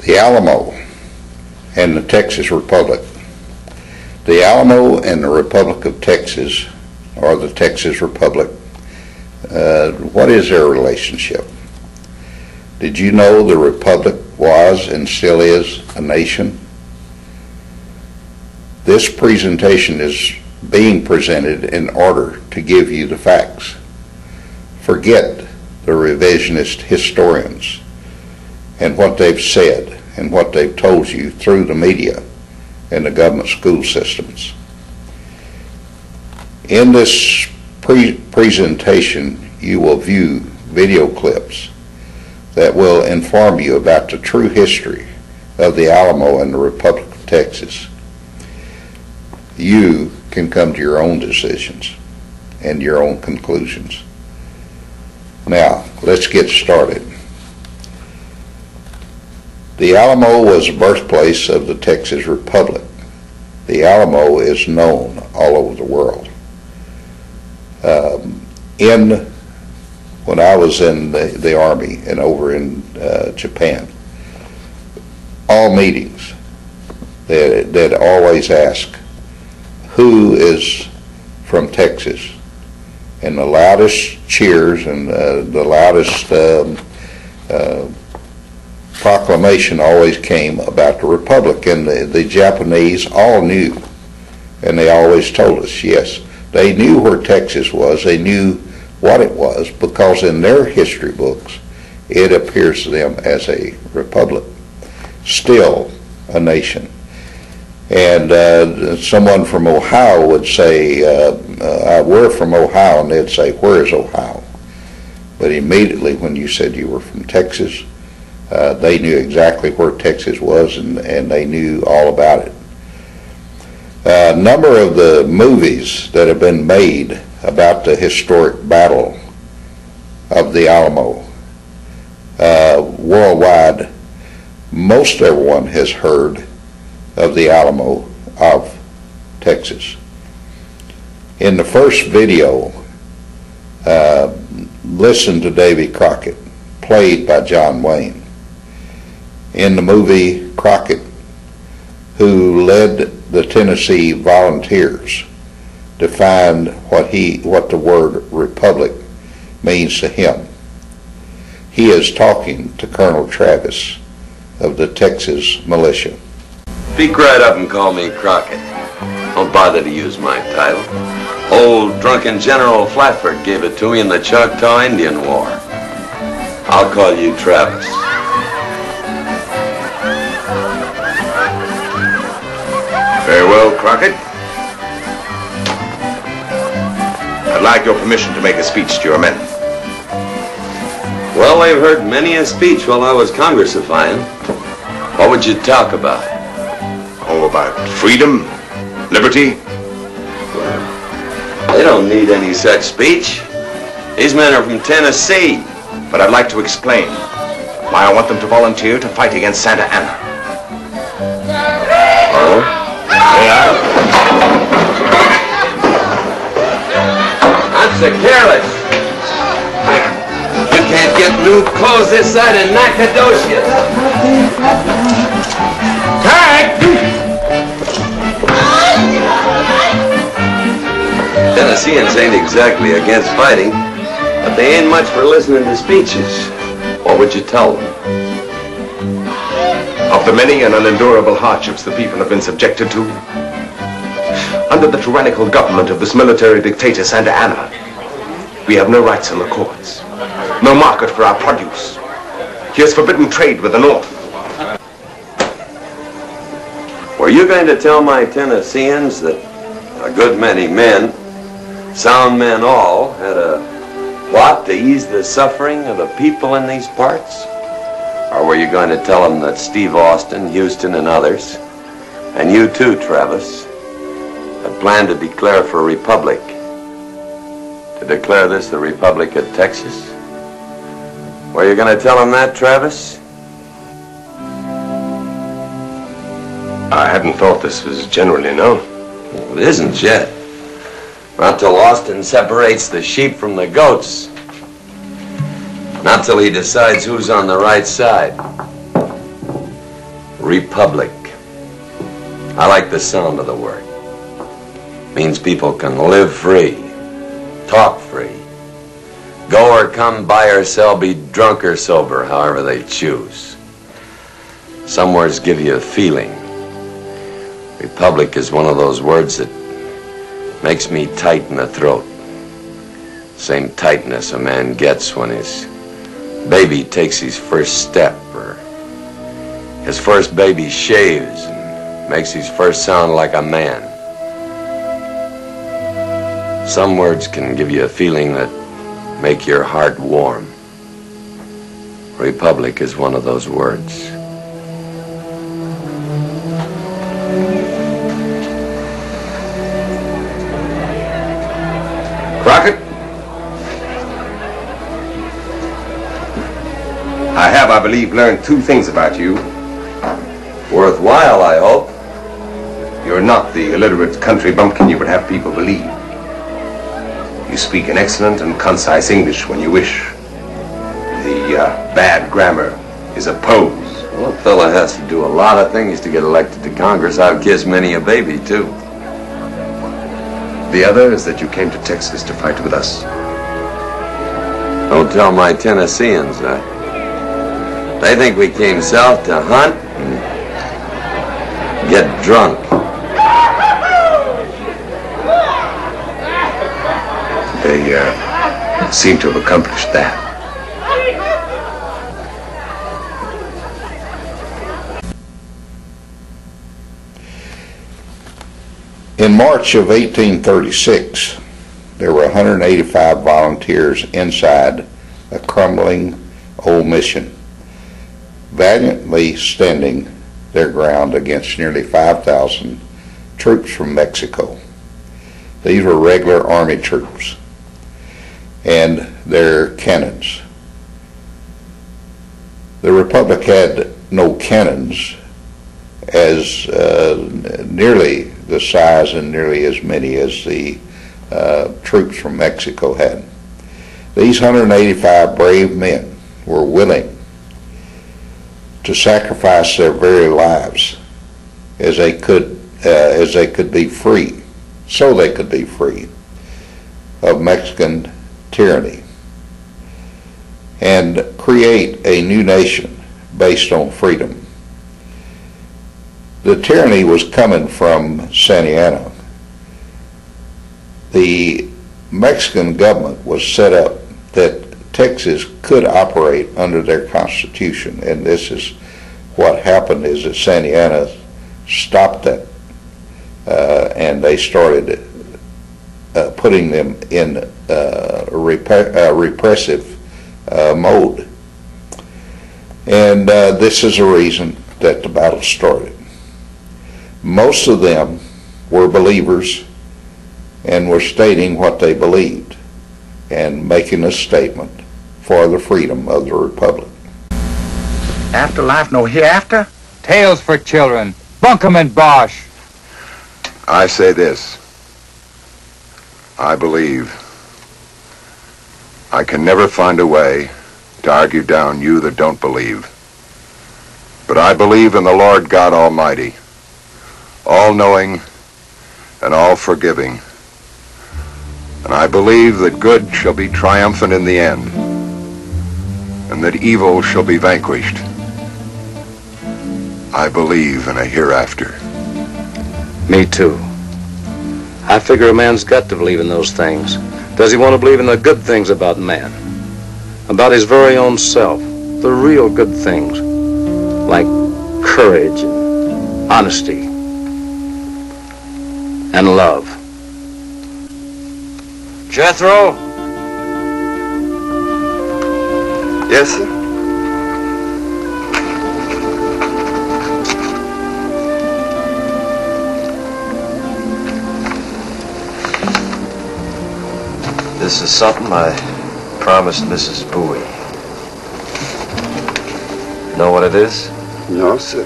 The Alamo and the Texas Republic. The Alamo and the Republic of Texas, or the Texas Republic, what is their relationship? Did you know the Republic was and still is a nation? This presentation is being presented in order to give you the facts. Forget the revisionist historians and what they've said and what they've told you through the media and the government school systems. In this presentation, you will view video clips that will inform you about the true history of the Alamo and the Republic of Texas. You can come to your own decisions and your own conclusions. Now, let's get started. The Alamo was the birthplace of the Texas Republic. The Alamo is known all over the world. When I was in the Army and over in Japan, all meetings, they'd always ask, who is from Texas? And the loudest cheers and the loudest proclamation always came about the Republic. And the Japanese all knew, and they always told us, yes, they knew where Texas was, they knew what it was, because in their history books it appears to them as a republic, still a nation. And someone from Ohio would say, we're from Ohio, and they'd say, where is Ohio? But immediately when you said you were from Texas, they knew exactly where Texas was, and they knew all about it. A number of the movies that have been made about the historic battle of the Alamo worldwide, most everyone has heard of the Alamo of Texas. In the first video, listen to Davy Crockett, played by John Wayne. In the movie, Crockett, who led the Tennessee Volunteers, defined what the word republic means to him. He is talking to Colonel Travis of the Texas militia. Speak right up and call me Crockett. Don't bother to use my title. Old drunken General Flatford gave it to me in the Choctaw Indian War. I'll call you Travis. Very well, Crockett. I'd like your permission to make a speech to your men. Well, I've heard many a speech while I was congressifying. What would you talk about? Oh, about freedom, liberty. They don't need any such speech. These men are from Tennessee. But I'd like to explain why I want them to volunteer to fight against Santa Anna. Oh? Yeah. I'm so careless. You can't get new clothes this side of Nacogdoches. Tag! Tennesseans ain't exactly against fighting, but they ain't much for listening to speeches. What would you tell them? Of the many and unendurable hardships the people have been subjected to, under the tyrannical government of this military dictator Santa Anna, we have no rights in the courts, no market for our produce. He has forbidden trade with the North. Were you going to tell my Tennesseans that a good many men, sound men all, had a plot to ease the suffering of the people in these parts? Or were you going to tell them that Steve Austin, Houston, and others, and you too, Travis, had planned to declare for a republic? To declare this the Republic of Texas? Were you going to tell them that, Travis? I hadn't thought this was generally known. Well, it isn't yet. Not till Austin separates the sheep from the goats. Not till he decides who's on the right side. Republic. I like the sound of the word. Means people can live free, talk free, go or come, buy or sell, be drunk or sober, however they choose. Some words give you a feeling. Republic is one of those words that makes me tight in the throat. Same tightness a man gets when his baby takes his first step, or his first baby shaves and makes his first sound like a man. Some words can give you a feeling that make your heart warm. Republic is one of those words. Crockett? I have, I believe, learned two things about you. Worthwhile, I hope. You're not the illiterate country bumpkin you would have people believe. You speak in excellent and concise English when you wish. The bad grammar is a pose. Well, a fella has to do a lot of things to get elected to Congress. I've kissed many a baby, too. The other is that you came to Texas to fight with us. Don't tell my Tennesseans that. They think we came south to hunt and get drunk. They seem to have accomplished that. In March of 1836, there were 185 volunteers inside a crumbling old mission, valiantly standing their ground against nearly 5,000 troops from Mexico. These were regular army troops and their cannons. The Republic had no cannons as nearly the size and nearly as many as the troops from Mexico had. These 185 brave men were willing to sacrifice their very lives as they could be free, so they could be free of Mexican tyranny and create a new nation based on freedom. The tyranny was coming from Santa Ana. The Mexican government was set up that Texas could operate under their constitution, and this is what happened is that Santa Ana stopped that and they started putting them in repressive mode. And this is the reason that the battle started. Most of them were believers and were stating what they believed and making a statement for the freedom of the Republic. Afterlife, no hereafter? Tales for children. Bunkum and bosh. I say this. I believe. I can never find a way to argue down you that don't believe. But I believe in the Lord God Almighty, all-knowing and all-forgiving. And I believe that good shall be triumphant in the end, and that evil shall be vanquished. I believe in a hereafter. Me too. I figure a man's got to believe in those things. Does he want to believe in the good things about man? About his very own self? The real good things, like courage and honesty and love. Jethro? Yes, sir? This is something I promised Mrs. Bowie. Know what it is? No, sir.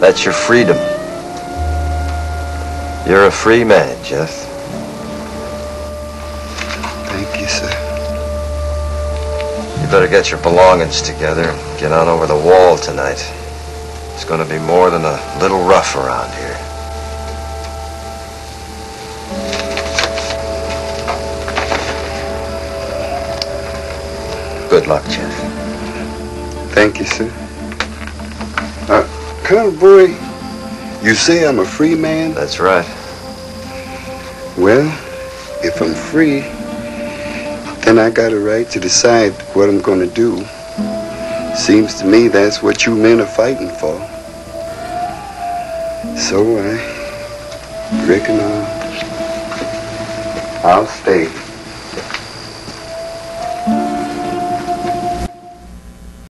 That's your freedom. You're a free man, Jeff. Thank you, sir. You better get your belongings together and get on over the wall tonight. It's going to be more than a little rough around here. Good luck, Jeff. Thank you, sir. Colonel Boy, you say I'm a free man? That's right. Well, if I'm free, then I got a right to decide what I'm going to do. Seems to me that's what you men are fighting for. So I reckon I'll stay.